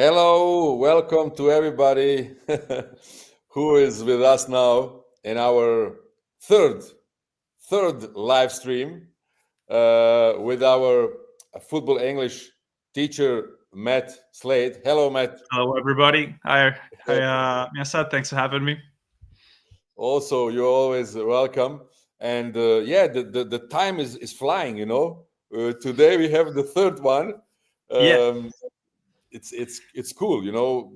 Hello, welcome to everybody who is with us now in our third live stream with our football English teacher Matt Slade. Hello, Matt. Hello, everybody. Hi, Miasa. Thanks for having me. Also, you're always welcome. And the time is flying. Today we have the third one. Yeah, Um, it's cool.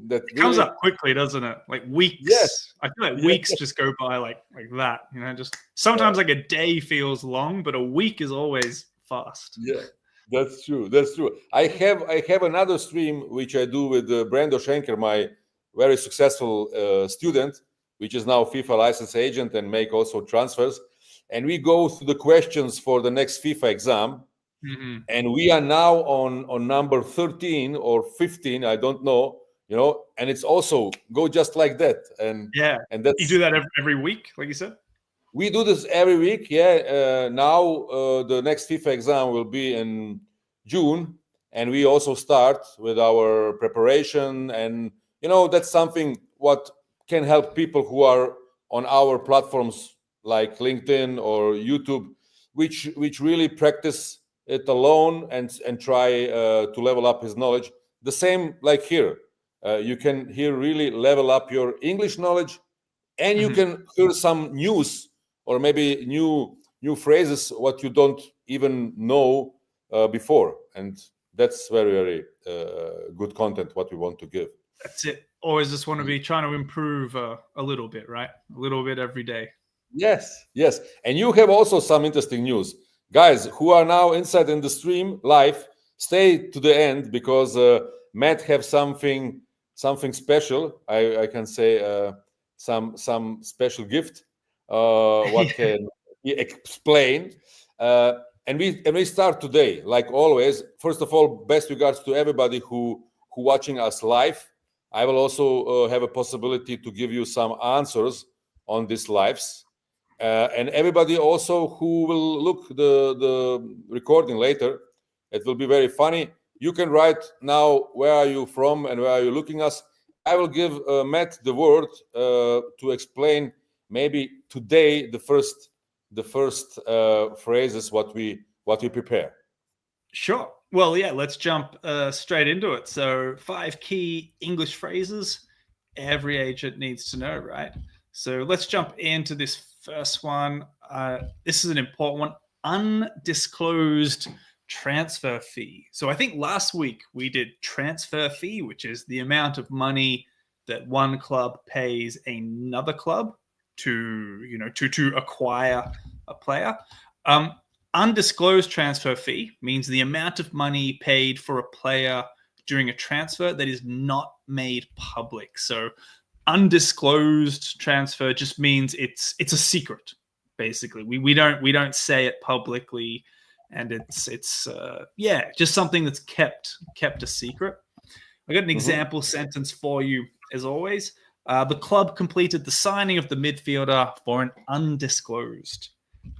That it comes really. up quickly, doesn't it? Like Yes. weeks. I feel like Yes. weeks just go by like that. Just sometimes like a day feels long, but a week is always fast. Yeah, that's true. That's true. I have another stream which I do with Brando Schenker, my very successful student, which is now FIFA license agent and make also transfers. And we go through the questions for the next FIFA exam. Mm-hmm. And we are now on number 13 or 15, I don't know. And it's also go just like that. And that's you do that every week, like you said. We do this every week. Yeah. Now the next FIFA exam will be in June, and we also start with our preparation. And that's something what can help people who are on our platforms like LinkedIn or YouTube, which really practice it alone and try to level up his knowledge. The same like here. You can here really level up your English knowledge, and you can hear some news or maybe new phrases what you don't even know before, and that's very good content what we want to give. That's it. Always just want to be trying to improve a little bit, right? A little bit every day. Yes. And you have also some interesting news, guys who are now inside in the stream live. Stay to the end because Matt have something special. I can say some special gift. What can he explain? And we start today, like always. First of all, best regards to everybody who watching us live. I will also have a possibility to give you some answers on these lives, and everybody also who will look the recording later. It will be very funny. You can write now where are you from and where are you looking us. I will give Matt the word to explain maybe today the first phrases what we prepare. Sure. Well, yeah, let's jump straight into it. So 5 key English phrases every agent needs to know, right? So let's jump into this first one. This is an important one. Undisclosed transfer fee. So I think last week we did transfer fee, which is the amount of money that one club pays another club to acquire a player. Undisclosed transfer fee means the amount of money paid for a player during a transfer that is not made public. So undisclosed transfer just means it's a secret. Basically, we don't say it publicly, and it's just something that's kept a secret. I got an example sentence for you as always. The club completed the signing of the midfielder for an undisclosed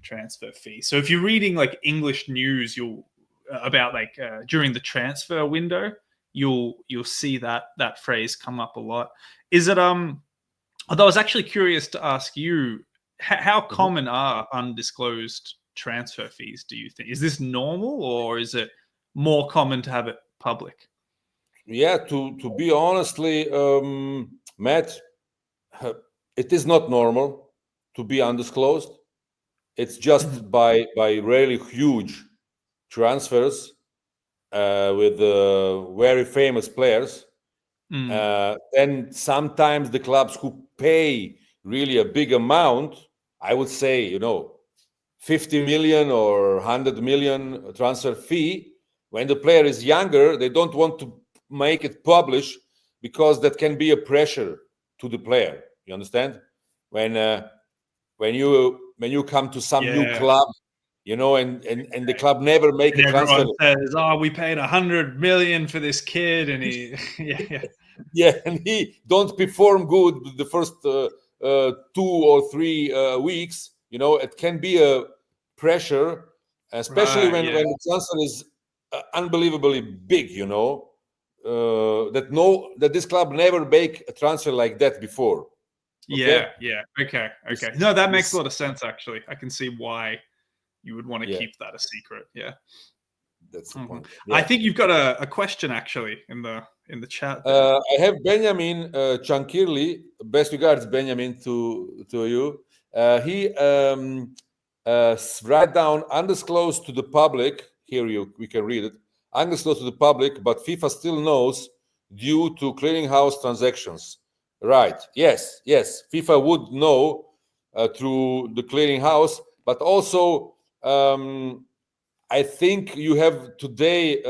transfer fee. So if you're reading like English news, you'll about like during the transfer window, you'll see that phrase come up a lot. Is it although I was actually curious to ask you, how common are undisclosed transfer fees, do you think? Is this normal, or is it more common to have it public? Yeah, to be honestly, Matt, it is not normal to be undisclosed. It's just by really huge transfers with very famous players. Then sometimes the clubs who pay really a big amount, I would say, 50 million or 100 million transfer fee. When the player is younger, they don't want to make it publish because that can be a pressure to the player. You understand? When you come to some new club, and the club never make and a transfer. Everyone says, "Oh, we paid 100 million for this kid," and he, and he don't perform good the first 2 or 3 weeks. It can be a pressure, especially when the transfer is unbelievably big. that this club never make a transfer like that before. Okay. Yeah. Okay. This, No, that makes a this, lot of sense. Actually, I can see why you would want to yeah, keep that a secret. Yeah. that's the point. I Yeah. think you've got a question actually in the chat there. I have Benjamin Chankirli. Best regards, Benjamin, to you. He write down undisclosed to the public. Here we can read it. Undisclosed to the public, but FIFA still knows due to clearinghouse transactions. Right? Yes. FIFA would know through the clearinghouse, but also I think you have today.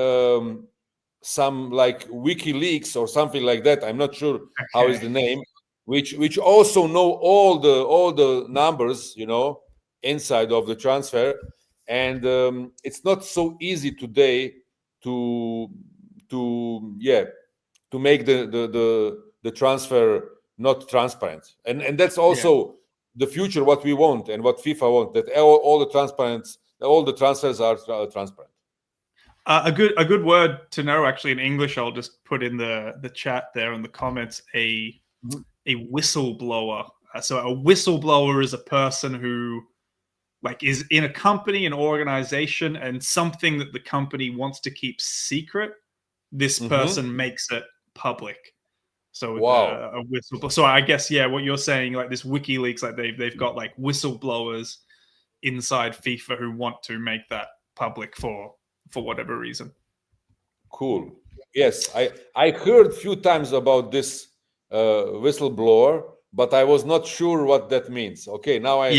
Some like WikiLeaks or something like that. I'm not sure how is the name, which also know all the numbers, inside of the transfer, and it's not so easy today to make the transfer not transparent, and that's also the future what we want and what FIFA want, that all the transfers are transparent. A good word to know actually in English. I'll just put in the chat there in the comments. A whistleblower. So a whistleblower is a person who is in a company, an organization, and something that the company wants to keep secret. This person makes it public. So Wow. a whistleblower. So I guess what you're saying, like this WikiLeaks, like they've got like whistleblowers inside FIFA who want to make that public for whatever reason. Cool. Yes, I heard a few times about this whistleblower, but I was not sure what that means. Okay, now I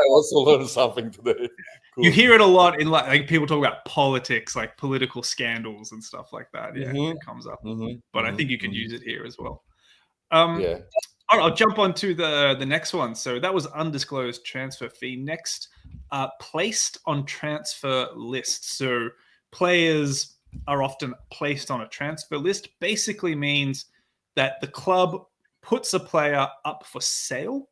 also learned something today. Cool. You hear it a lot in like people talk about politics, like political scandals and stuff like that. Yeah, it comes up. But I think you can use it here as well. Yeah. I'll jump on to the next one. So that was undisclosed transfer fee. Next, placed on transfer list. So players are often placed on a transfer list. Basically means that the club puts a player up for sale,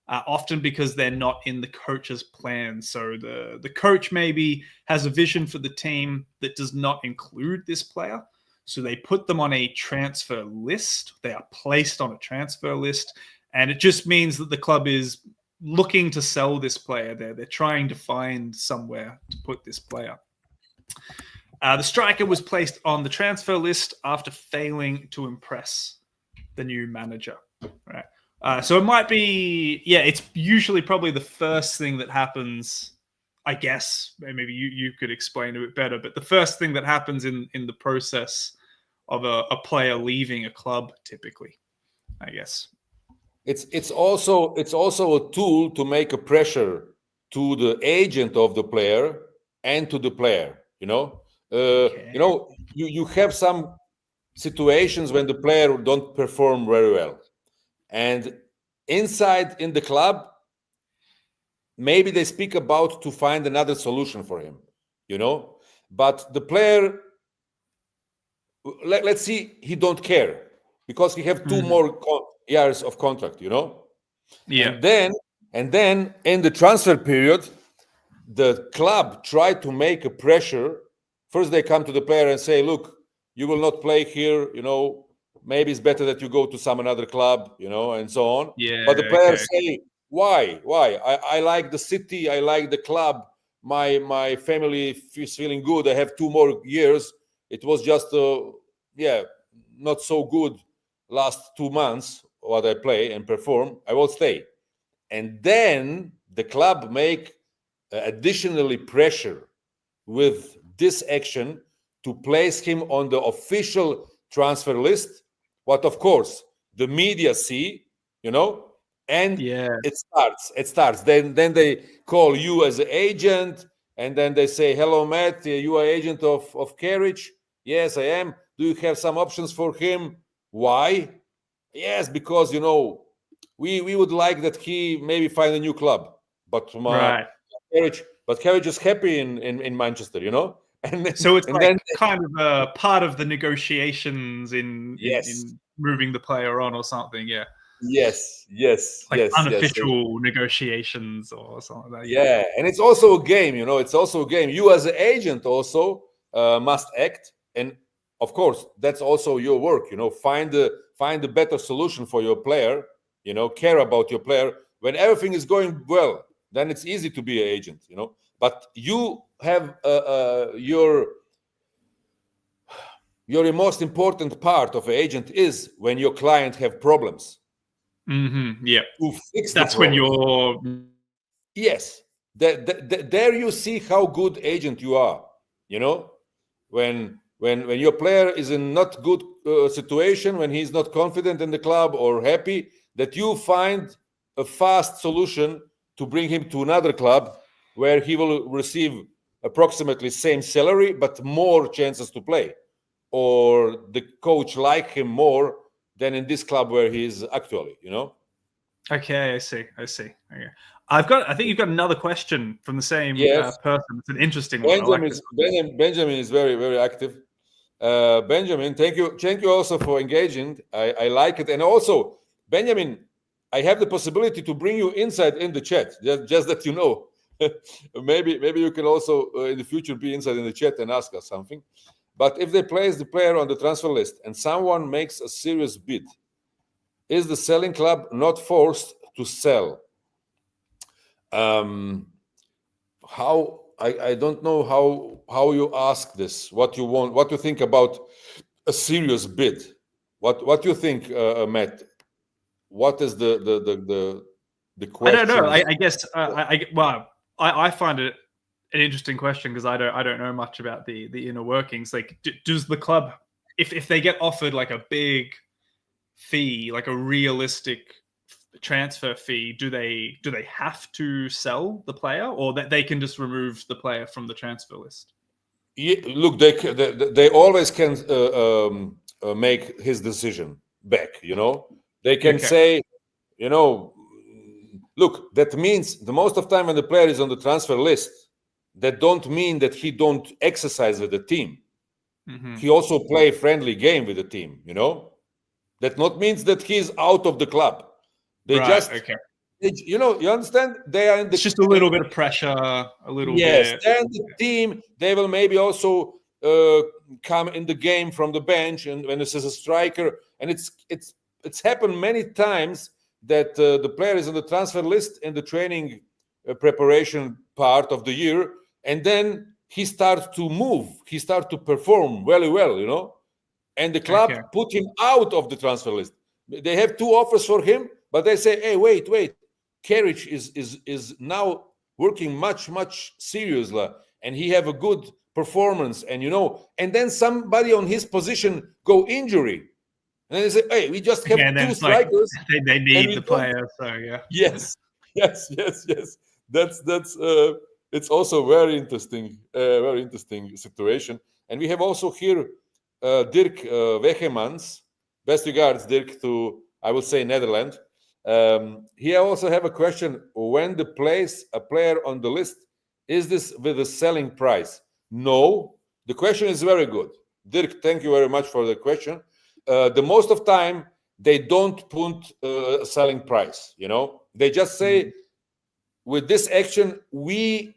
often because they're not in the coach's plan. So the coach maybe has a vision for the team that does not include this player. So they put them on a transfer list. They are placed on a transfer list. And it just means that the club is looking to sell this player. They're trying to find somewhere to put this player. The striker was placed on the transfer list after failing to impress the new manager. Right. So it might be, it's usually probably the first thing that happens, I guess. Maybe you could explain a bit better, but the first thing that happens in the process of a player leaving a club, typically, I guess. It's also a tool to make a pressure to the agent of the player and to the player. You have some situations when the player don't perform very well, and inside in the club, maybe they speak about to find another solution for him. But the player, let's see, he don't care because he have two more years of contract, and then in the transfer period, the club try to make a pressure. First they come to the player and say, look, you will not play here, maybe it's better that you go to some another club, and so on. But the players say, why I like the city, I like the club, my family is feeling good, I have 2 more years. It was just not so good last 2 months what I play and perform, I will stay. And then the club make additionally pressure with this action to place him on the official transfer list, what of course the media see, and it starts. Then they call you as an agent, and then they say, hello Matt, you are agent of Keric? Yes, I am. Do you have some options for him? Why? Yes, because we would like that he maybe find a new club, but Keric is happy in Manchester, and then, so it's and like then kind of a part of the negotiations in moving the player on or something. Yes. Unofficial negotiations or something like that. Yeah, and it's also a game, It's also a game. You as an agent also must act, and of course, that's also your work. Find the better solution for your player. Care about your player. When everything is going well, then it's easy to be an agent. But you have your most important part of an agent is when your client have problems. Yeah, to fix the that's when problem. you're. Yes, there you see how good agent you are. When your player is in not good situation, when he's not confident in the club or happy, that you find a fast solution to bring him to another club where he will receive approximately same salary but more chances to play, or the coach like him more than in this club where he is actually. Okay, I see. Okay. I think you've got another question from the same Yes. person. It's an interesting one. I like this one. Benjamin is very, very active. Benjamin, thank you also for engaging. I like it. And also, Benjamin, I have the possibility to bring you inside in the chat, just that you know. maybe you can also in the future be inside in the chat and ask us something. But if they place the player on the transfer list and someone makes a serious bid, is the selling club not forced to sell? How I don't know how you ask this. What you want? What you think about a serious bid? What you think, Matt? What is the I don't question? know. I guess I find it an interesting question because I don't know much about the inner workings. Like, does the club, if they get offered like a big fee, like a realistic transfer fee, do they have to sell the player, or that they can just remove the player from the transfer list? Yeah, look, they always can make his decision back. They can say, look, that means the most of time when the player is on the transfer list, that don't mean that he don't exercise with the team. He also play friendly game with the team. That not means that he's out of the club. They just, you understand? They are in the. It's just a little bit of pressure, a little yes, bit. and the team, they will maybe also come in the game from the bench, and when this is a striker, and it's happened many times that the player is on the transfer list in the training preparation part of the year, and then he starts to move, he starts to perform very well, and the club put him out of the transfer list. They have 2 offers for him, but they say, hey, wait, Keric is now working much seriously, and he have a good performance, and and then somebody on his position go injury, and they say, hey, we just have 2 strikers. Like they need the player, so yeah. Yes. That's it's also very interesting situation. And we have also here Dirk Wegemans. Best regards, Dirk, to, I would say, Netherlands. He also have a question: when the place a player on the list, is this with a selling price? No, the question is very good, Dirk. Thank you very much for the question. The most of time they don't put a selling price. They just say, with this action, we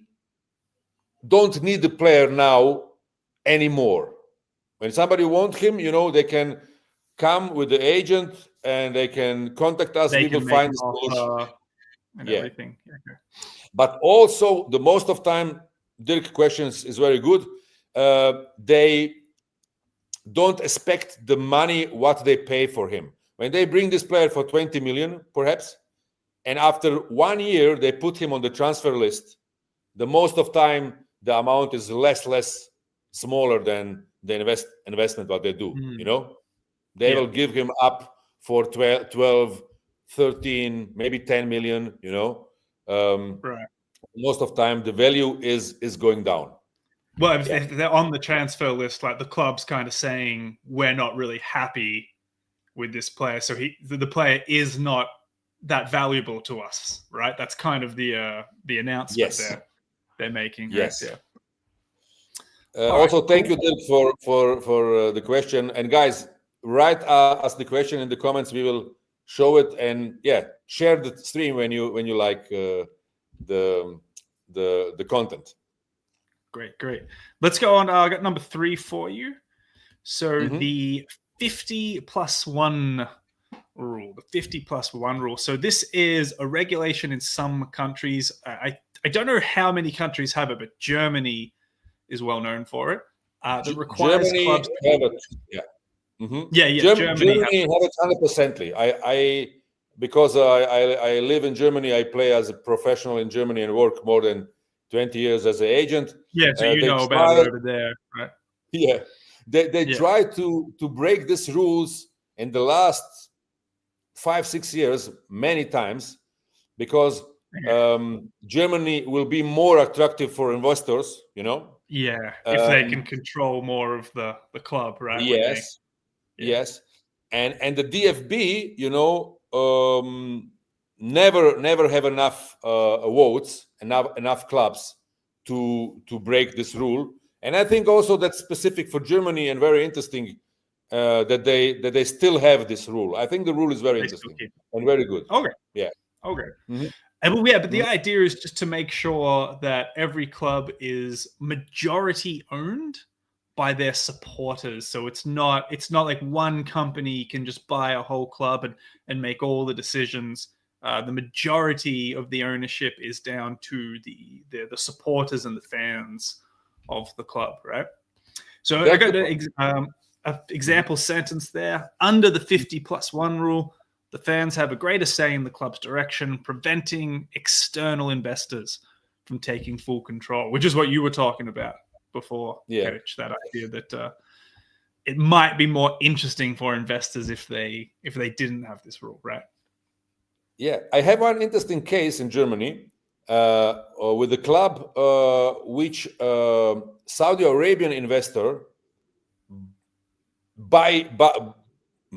don't need the player now anymore. When somebody wants him, they can come with the agent and they can contact us. We will find a solution and everything. Okay. But also, the most of time, Dirk questions is very good. They don't expect the money what they pay for him. When they bring this player for 20 million, perhaps, and after 1 year they put him on the transfer list, the most of time the amount is less smaller than the investment what they do. They will give him up for 12, 13, maybe 10 million. Right. Most of time the value is going down. Well, if they're on the transfer list, like the club's kind of saying, we're not really happy with this player, so the player is not that valuable to us, right? That's kind of the announcement they're making. Yes. Right? Yeah. Also, thank you, Dirk, for the question. And guys, write us the question in the comments. We will show it, and share the stream when you like the content. Great. Let's go on. I got number 3 for you. So the 50+1 rule, the 50+1 rule. So this is a regulation in some countries. I don't know how many countries have it, but Germany is well known for it. That requires Germany clubs. have it. Yeah. Germany have it 100%. Because I live in Germany. I play as a professional in Germany and work more than 20 years as an agent. Yeah, so you know about it over there, right? Yeah, they try to break these rules in the last 5-6 years many times, because Germany will be more attractive for investors. Yeah, if they can control more of the club, right? Yes, yes, and the DFB, never have enough votes, enough clubs to break this rule. And I think also that's specific for Germany and very interesting that they still have this rule. I think the rule is very interesting and very good. Okay. Yeah. Okay. But the idea is just to make sure that every club is majority owned by their supporters. So it's not like one company can just buy a whole club and make all the decisions. The majority of the ownership is down to the supporters and the fans of the club, right? So I got an example sentence there. Under the 50+1 rule, the fans have a greater say in the club's direction, preventing external investors from taking full control, which is what you were talking about before, Keric, that idea that it might be more interesting for investors if they didn't have this rule, right? Yeah, I have one interesting case in Germany with a club which Saudi Arabian investor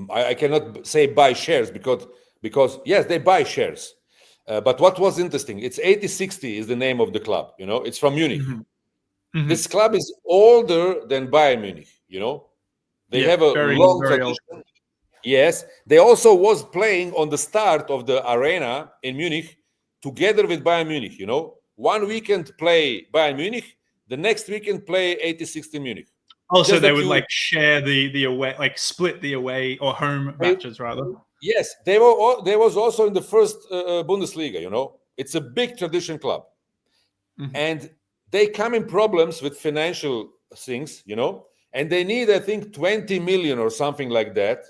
I cannot say buy shares because yes, they buy shares. But what was interesting, it's 8060 is the name of the club. It's from Munich. This club is older than Bayern Munich. They have a long tradition. Old. Yes, they also was playing on the start of the arena in Munich together with Bayern Munich. One weekend play Bayern Munich, the next weekend play 8060 Munich. Also, they would like share the away, like split the away or home matches, rather. Yes, they was also in the first Bundesliga. It's a big tradition club, and they come in problems with financial things, and they need, I think, 20 million or something like that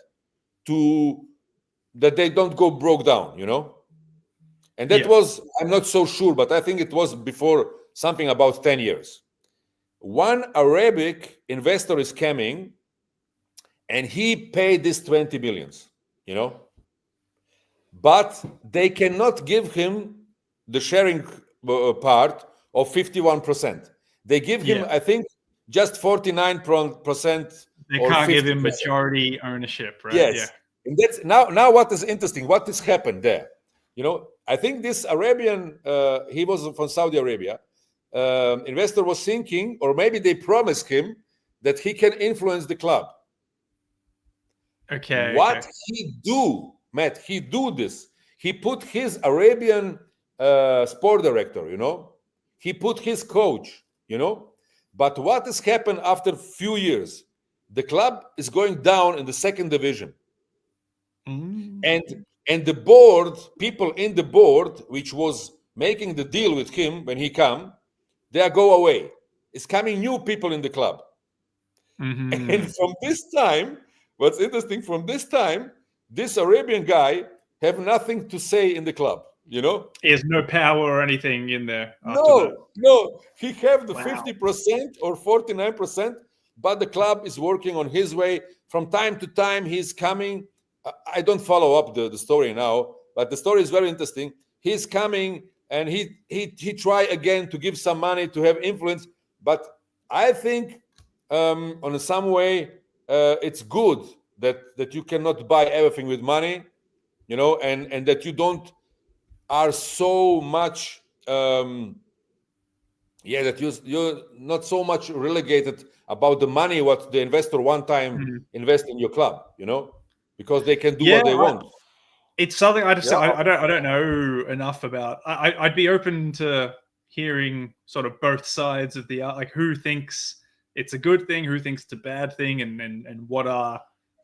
that they don't go broke down, and that was, I'm not so sure, but I think it was before something about 10 years. One Arabic investor is coming and he paid this 20 billions, but they cannot give him the sharing part of 51%. They give him, I think, just 49%. They can't give him majority ownership, right? Yes. Yeah. And that's now what is interesting, what has happened there. I think this Arabian, he was from Saudi Arabia, investor was thinking, or maybe they promised him that he can influence the club. Okay. What he do, Matt, he do this. He put his Arabian sport director, he put his coach, but what has happened after a few years? The club is going down in the second division. And the board, people in the board, which was making the deal with him when he come, they go away. It's coming new people in the club. And from this time, what's interesting, from this time, this Arabian guy have nothing to say in the club, He has no power or anything in there. No. He have the 50% or 49%, but the club is working on his way. From time to time, he's coming. I don't follow up the story now, but the story is very interesting. He's coming and he try again to give some money to have influence. But I think on some way it's good that you cannot buy everything with money, and that you don't are so much that you're not so much relegated about the money what the investor one time invest in your club, because they can do what they want. It's something I don't know enough about. I'd be open to hearing sort of both sides of the like who thinks it's a good thing, who thinks it's a bad thing, and what are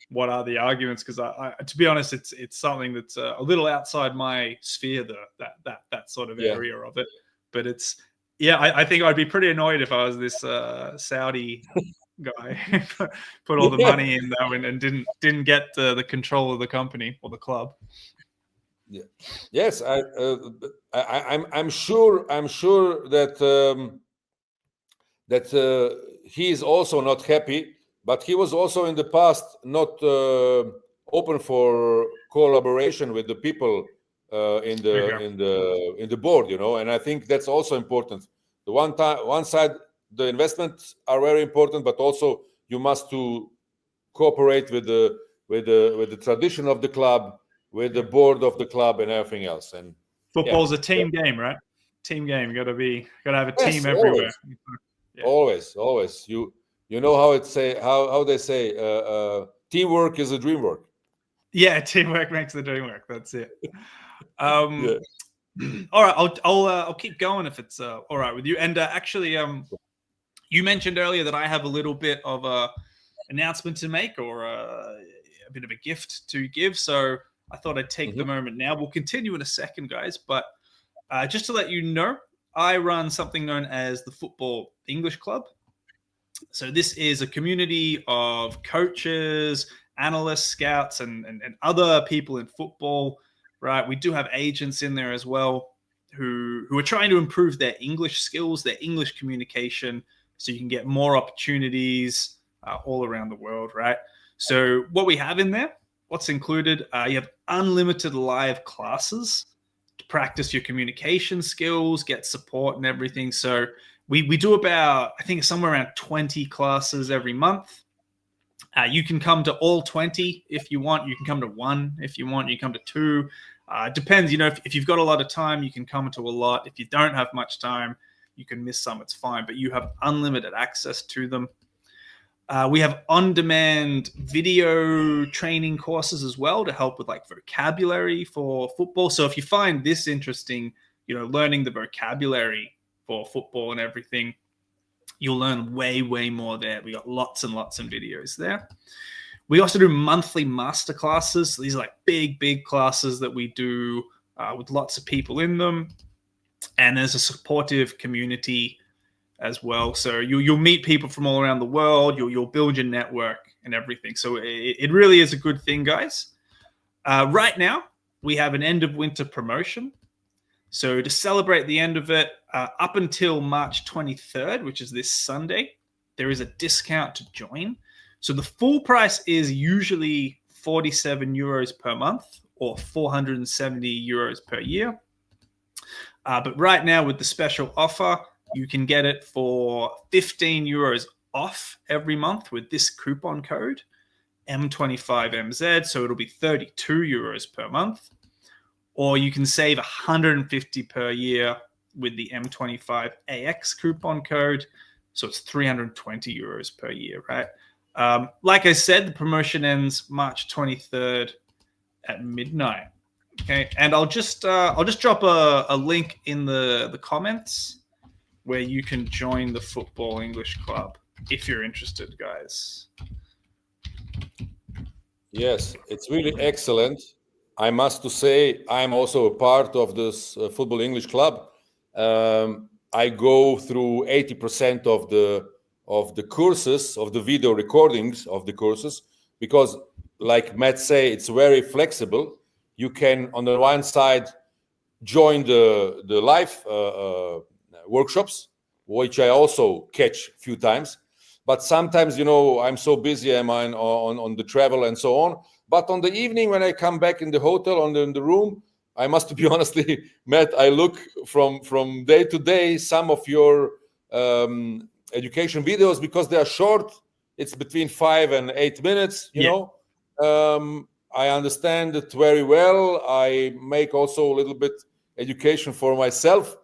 the arguments? Because I to be honest, it's something that's a little outside my sphere, that sort of area of it. But it's I think I'd be pretty annoyed if I was this Saudi guy, put all the money in though, and didn't get the control of the company or the club. Yeah. Yes, I'm sure that he is also not happy, but he was also in the past not open for collaboration with the people in the board, and I think that's also important. The one side, the investments are very important, but also you must to cooperate with the tradition of the club, with the board of the club, and everything else. And football's a team game, right? Team game. Gotta have a team everywhere. Always. You know how they say teamwork is a dream work. Yeah, teamwork makes the dream work. That's it. All right, I'll keep going if it's all right with you. And actually, you mentioned earlier that I have a little bit of a announcement to make, or a bit of a gift to give. So I thought I'd take the moment now. We'll continue in a second, guys. But just to let you know, I run something known as the Football English Club. So this is a community of coaches, analysts, scouts, and other people in football, right? We do have agents in there as well who are trying to improve their English skills, their English communication, so you can get more opportunities all around the world, right? So what we have in there, what's included, you have unlimited live classes to practice your communication skills, get support and everything. So we do about, I think, somewhere around 20 classes every month. You can come to all 20 if you want. You can come to one if you want. You can come to two. Depends, if you've got a lot of time, you can come to a lot. If you don't have much time, you can miss some. It's fine, but you have unlimited access to them. We have on-demand video training courses as well to help with vocabulary for football. So if you find this interesting, learning the vocabulary for football and everything, you'll learn way, way more there. We got lots and lots of videos there. We also do monthly masterclasses. So these are big classes that we do with lots of people in them. And there's a supportive community as well. So you'll meet people from all around the world. You'll build your network and everything. So it really is a good thing, guys. Right now, we have an end of winter promotion. So to celebrate the end of it, up until March 23rd, which is this Sunday, there is a discount to join. So the full price is usually 47 euros per month or 470 euros per year. But right now with the special offer, you can get it for 15 euros off every month with this coupon code, M25MZ. So it'll be 32 euros per month. Or you can save 150 per year with the M25AX coupon code. So it's 320 euros per year, right? Like I said, the promotion ends March 23rd at midnight. Okay, and I'll just drop a link in the comments where you can join the Football English Club if you're interested, guys. Yes, it's really excellent. I must to say, I'm also a part of this Football English Club. I go through 80% of the courses, of the video recordings of the courses, because, like Matt say, it's very flexible. You can, on the one side, join the live workshops, which I also catch a few times. But sometimes, I'm so busy, I'm on the travel and so on. But on the evening when I come back in the hotel, in the room, I must be honestly, Matt, I look from day to day some of your education videos because they are short. It's between 5 and 8 minutes, you know. I understand it very well. I make also a little bit education for myself.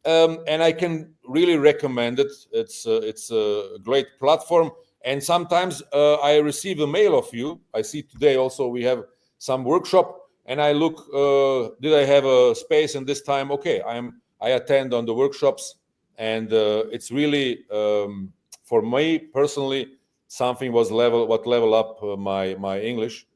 And I can really recommend it. It's a great platform. And sometimes I receive a mail of you. I see today also we have some workshop, and I look, did I have a space in this time? Okay, I attend on the workshops, and it's really for me personally, something was level up my English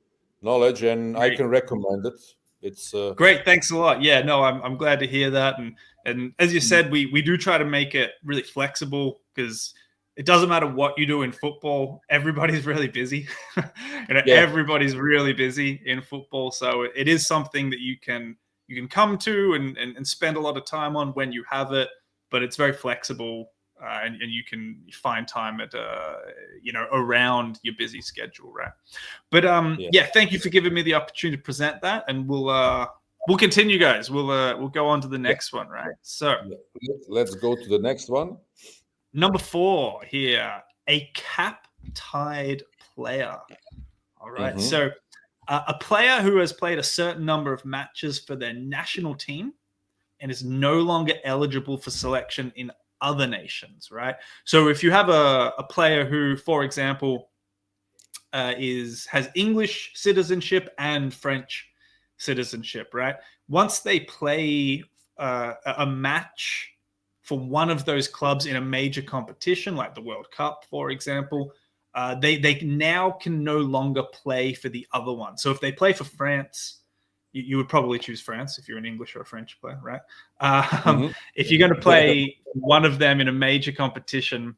knowledge, and I Great. can recommend it. It's Great. Thanks a lot. Yeah, no, I'm glad to hear that. And as you said, we do try to make it really flexible, because it doesn't matter what you do in football. Everybody's really busy. Everybody's really busy in football. So it is something that you can come to and spend a lot of time on when you have it, but it's very flexible. And you can find time at around your busy schedule, right? But thank you for giving me the opportunity to present that, and we'll continue, guys. We'll go on to the next one, right? So let's go to the next one. Number 4 here, a cap-tied player. All right, so a player who has played a certain number of matches for their national team and is no longer eligible for selection in other nations, right? So if you have a player who, for example, has English citizenship and French citizenship, right? Once they play a match for one of those clubs in a major competition, like the World Cup, for example, they now can no longer play for the other one. So if they play for France, you would probably choose France if you're an English or a French player, right? If you're going to play one of them in a major competition,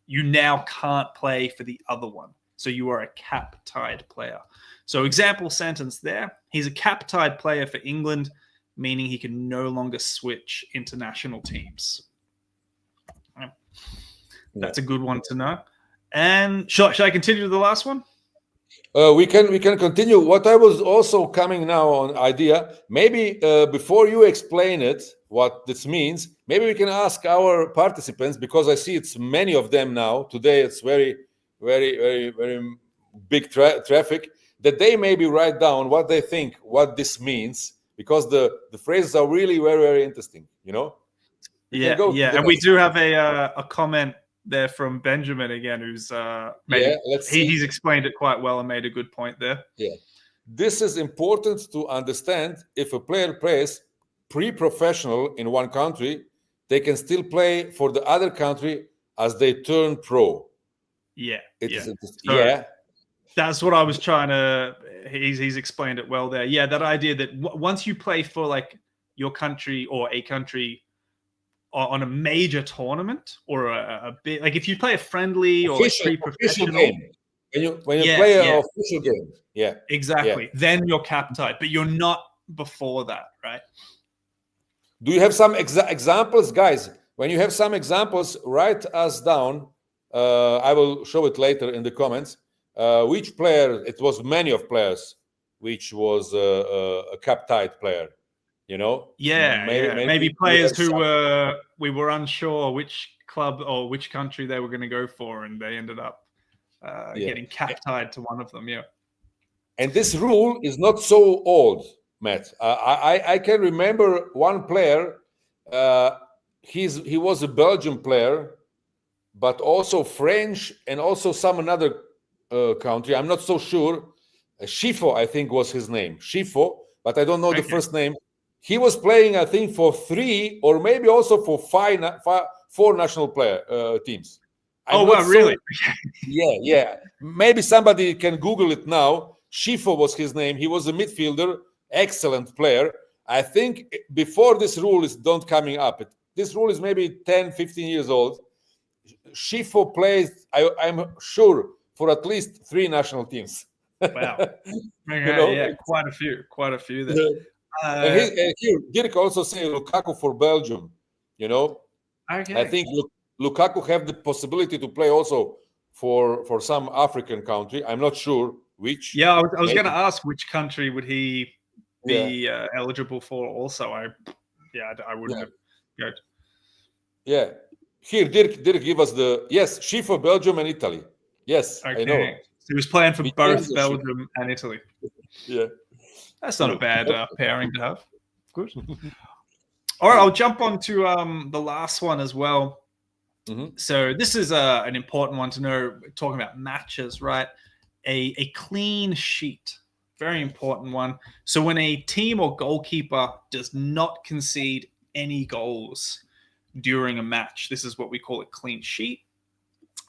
you now can't play for the other one. So you are a cap-tied player. So example sentence there, he's a cap-tied player for England, meaning he can no longer switch international teams. That's a good one to know. And should I continue to the last one? We can continue. What I was also coming now on idea, maybe before you explain it, what this means, maybe we can ask our participants, because I see it's many of them now. Today it's very, very, very, very big traffic, that they maybe write down what they think, what this means, because the phrases are really very, very interesting, you know? And we do have a comment there from Benjamin again, who's he's explained it quite well and made a good point there. Yeah, this is important to understand. If a player plays pre-professional in one country, they can still play for the other country as they turn pro. That's what I was trying to. He's explained it well there. Yeah, that idea that once you play for like your country or a country on a major tournament or a bit, like if you play a friendly or pre-professional game, when you play an official game, exactly, then you're cap-tied, but you're not before that, right? Do you have some examples, guys? When you have some examples, write us down. I will show it later in the comments. Which player? It was many of players, which was a cap-tied player. You know, maybe players who we were unsure which club or which country they were going to go for, and they ended up getting cap-tied to one of them. Yeah, and this rule is not so old, Matt. I can remember one player. He was a Belgian player, but also French, and also some another country. I'm not so sure. Schifo, I think, was his name. Schifo, but I don't know the first name. He was playing, I think, for 3 or maybe also for 4 national player teams. Really? Yeah. Maybe somebody can Google it now. Schifo was his name. He was a midfielder, excellent player. I think before this rule is not coming up, this rule is maybe 10, 15 years old. Schifo plays, I'm sure, for at least 3 national teams. Wow. Quite a few there. And here, Keric also say Lukaku for Belgium. You know, I think Lukaku have the possibility to play also for some African country. I'm not sure which. Yeah, I was going to ask which country would he be eligible for. Also, I wouldn't have. Yeah, here Dirk give us Schifo, Belgium and Italy. Yes, I know. So he was playing for both Belgium and Italy. Yeah. That's not a bad pairing to have. Good. All right, I'll jump on to the last one as well. So this is an important one to know, talking about matches, right? A clean sheet, very important one. So when a team or goalkeeper does not concede any goals during a match, this is what we call a clean sheet.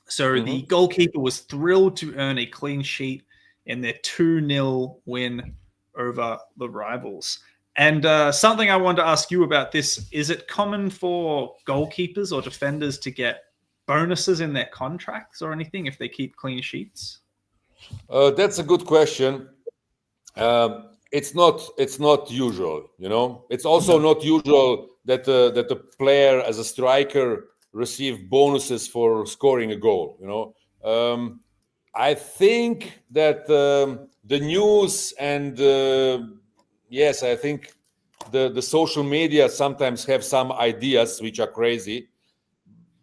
So the goalkeeper was thrilled to earn a clean sheet in their 2-0 win over the rivals. And something I wanted to ask you about this, is it common for goalkeepers or defenders to get bonuses in their contracts or anything if they keep clean sheets? That's a good question. It's not usual, you know. It's also not usual that the player as a striker receive bonuses for scoring a goal, you know. I think that the news and yes, I think the social media sometimes have some ideas which are crazy,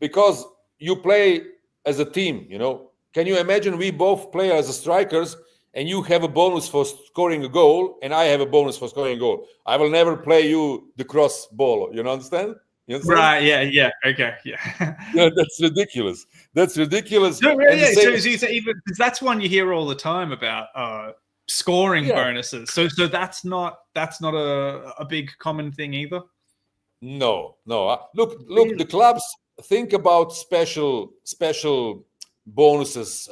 because you play as a team, you know. Can you imagine we both play as strikers and you have a bonus for scoring a goal and I have a bonus for scoring a goal? I will never play you the cross ball. You understand? You understand? Right, yeah, okay, yeah. Yeah, that's ridiculous. That's ridiculous. No, And yeah, the same, so even because that's one you hear all the time about scoring yeah, bonuses. So that's not a big common thing either. no. Look, Really? the clubs think about special bonuses,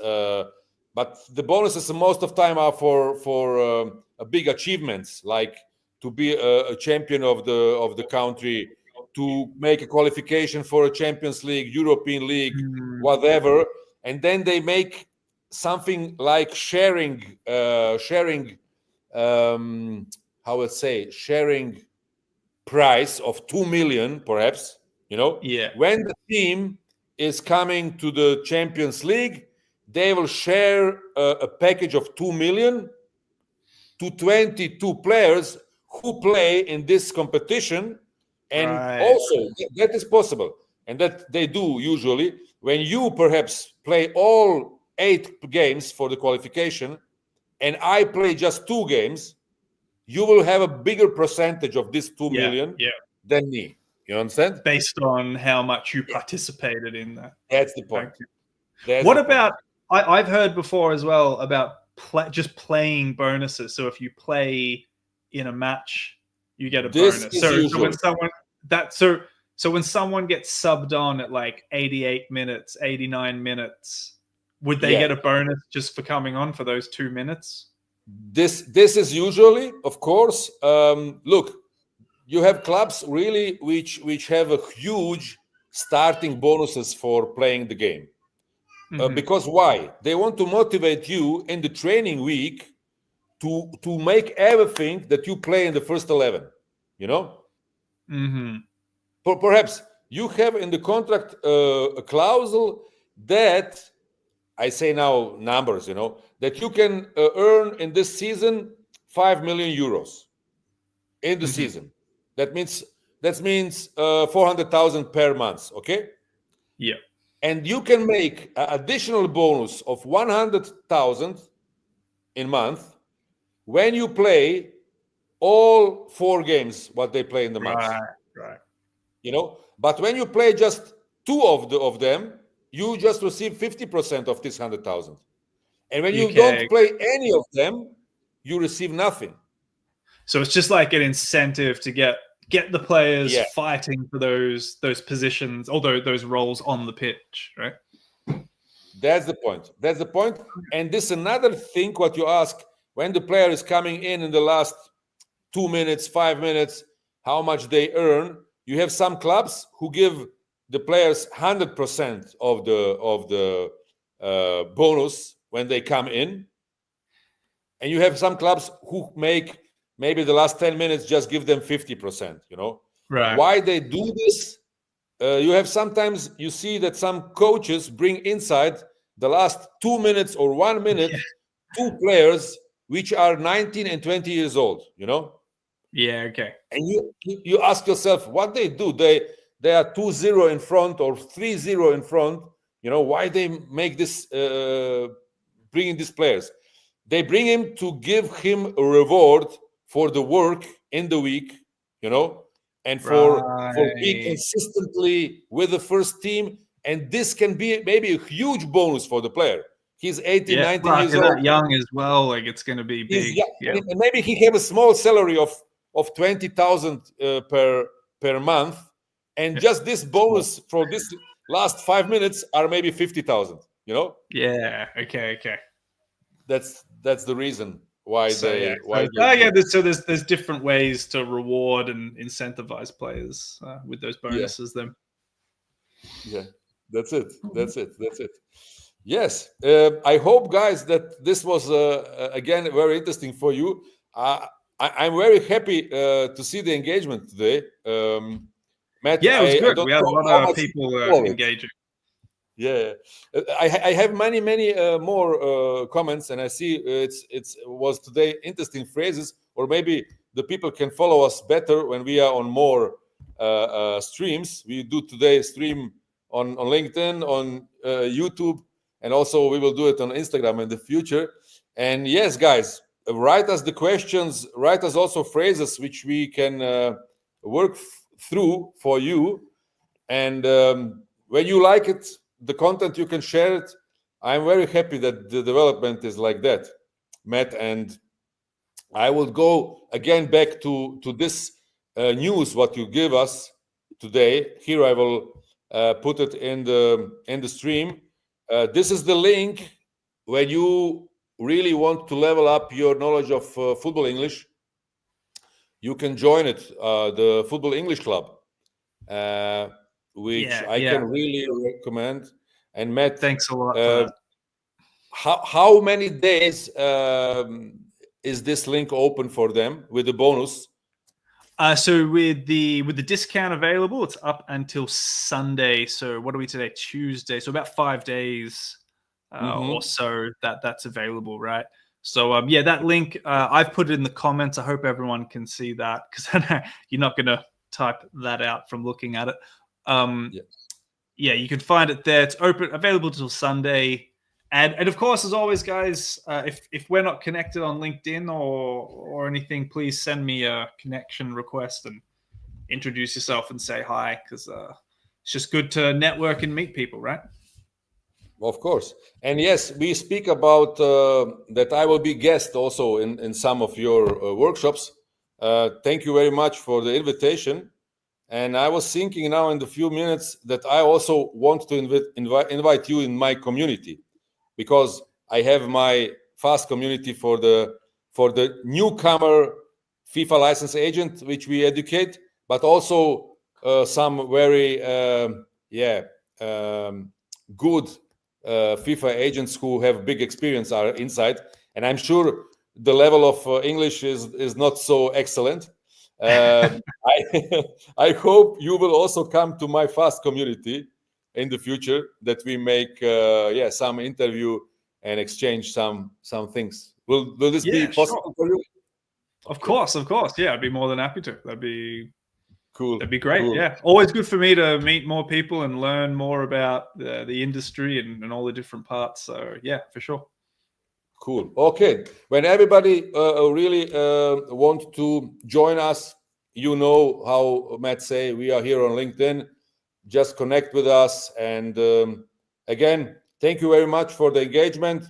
but the bonuses most of the time are for big achievements, like to be a champion of the country, to make a qualification for a Champions League, European League, whatever, and then they make something like sharing, how would say, sharing price of 2 million, perhaps, you know. Yeah. When the team is coming to the Champions League, they will share a package of 2 million to 22 players who play in this competition. And also that is possible, and that they do usually. When you perhaps play all 8 games for the qualification and I play just 2 games, you will have a bigger percentage of this 2 million than me. You understand? Based on how much you participated in that. That's the point. Okay. What about, I've heard before as well about just playing bonuses. So if you play in a match, you get a bonus. So when someone gets subbed on at like 88 minutes, 89 minutes, would they get a bonus just for coming on for those 2 minutes? This is usually, of course. Look, you have clubs really which have a huge starting bonuses for playing the game. Because why? They want to motivate you in the training week to make everything that you play in the first 11. You know. Perhaps you have in the contract a clause that, I say now numbers, you know, that you can earn in this season 5 million euros in the season. That means 400,000 per month. Okay. Yeah. And you can make an additional bonus of 100,000 in month when you play all 4 games what they play in the month. Right. You know, but when you play just 2 of them, you just receive 50% of this 100,000. And when you don't play any of them, you receive nothing. So it's just like an incentive to get the players fighting for those positions, although those roles on the pitch, right? That's the point. And this another thing what you ask, when the player is coming in the last 2 minutes, 5 minutes, how much they earn. You have some clubs who give the players 100% of the bonus when they come in, and you have some clubs who make maybe the last 10 minutes just give them 50%. You know, why they do this? You have sometimes you see that some coaches bring inside the last 2 minutes or 1 minute 2 players which are 19 and 20 years old. You know. Yeah. Okay. And you ask yourself what they do. They are 2-0 in front or 3-0 in front. You know why they make this, bringing these players. They bring him to give him a reward for the work in the week, you know, and for being consistently with the first team. And this can be maybe a huge bonus for the player. He's 18, 19 years old. That young as well. Like it's going to be big. And maybe he have a small salary of 20,000 per month, and just this bonus for this last 5 minutes are maybe 50,000. You know, Yeah. Okay. that's the reason why So they yeah, why so, they do it. there's different ways to reward and incentivize players with those Yeah, bonuses. Then yeah, that's it. That's it. That's it. Yes, I hope, guys, that this was again very interesting for you. I'm very happy to see the engagement today, Matt. yeah, it was I good. don't We had a know lot how of much you people follow it. engaging. Yeah, I have many more comments, and I see it was today interesting phrases, or maybe the people can follow us better when we are on more streams. We do today stream on LinkedIn, on YouTube, and also we will do it on Instagram in the future. And yes, guys, write us the questions, write us also phrases which we can work through for you. And when you like it, the content, you can share it. I'm very happy that the development is like that, Matt. And I will go again back to this news what you give us today. Here I will put it in the stream. This is the link when you really want to level up your knowledge of football English. You can join it, the Football English Club, which I Yeah. can really recommend. And Matt, Thanks a lot for uh, that. how many days is this link open for them with the bonus? So with the discount available, it's up until Sunday. So what are we today? Tuesday. So about 5 days or so that's available, right? So yeah, that link I've put it in the comments. I hope everyone can see that because you're not going to type that out from looking at it. Yeah, you can find it there. It's open, available till Sunday. And of course, as always, guys, if we're not connected on LinkedIn or anything, please send me a connection request and introduce yourself and say hi, because it's just good to network and meet people, right? Of course. And yes, we speak about that I will be guest also in some of your workshops. Thank you very much for the invitation. And I was thinking now in the few minutes that I also want to invite you in my community, because I have my fast community for the newcomer FIFA license agent, which we educate, but also some very good FIFA agents who have big experience are inside. And I'm sure the level of English is not so excellent. I hope you will also come to my fast community in the future, that we make some interview and exchange some things. Will this be possible for you? Of Okay. course. Yeah, I'd be more than happy to. That'd be Cool. That'd be great. Cool. Yeah, always good for me to meet more people and learn more about the industry and all the different parts. So yeah, for sure. Cool. Okay. When everybody really want to join us, you know how Matt say, we are here on LinkedIn. Just connect with us. And again, thank you very much for the engagement.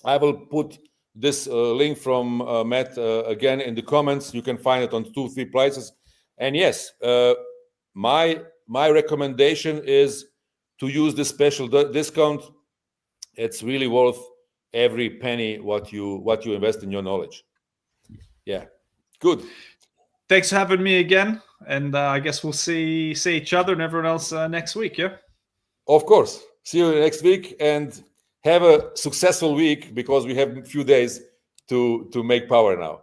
I will put this link from Matt again in the comments. You can find it on 2-3 places. And yes, my recommendation is to use this special discount. It's really worth every penny what you invest in your knowledge. Yeah, good. Thanks for having me again, and I guess we'll see each other and everyone else next week. Yeah. Of course. See you next week, and have a successful week, because we have a few days to make power now.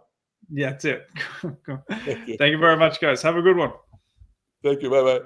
Yeah, that's it. Thank you very much, guys. Have a good one. Thank you. Bye bye.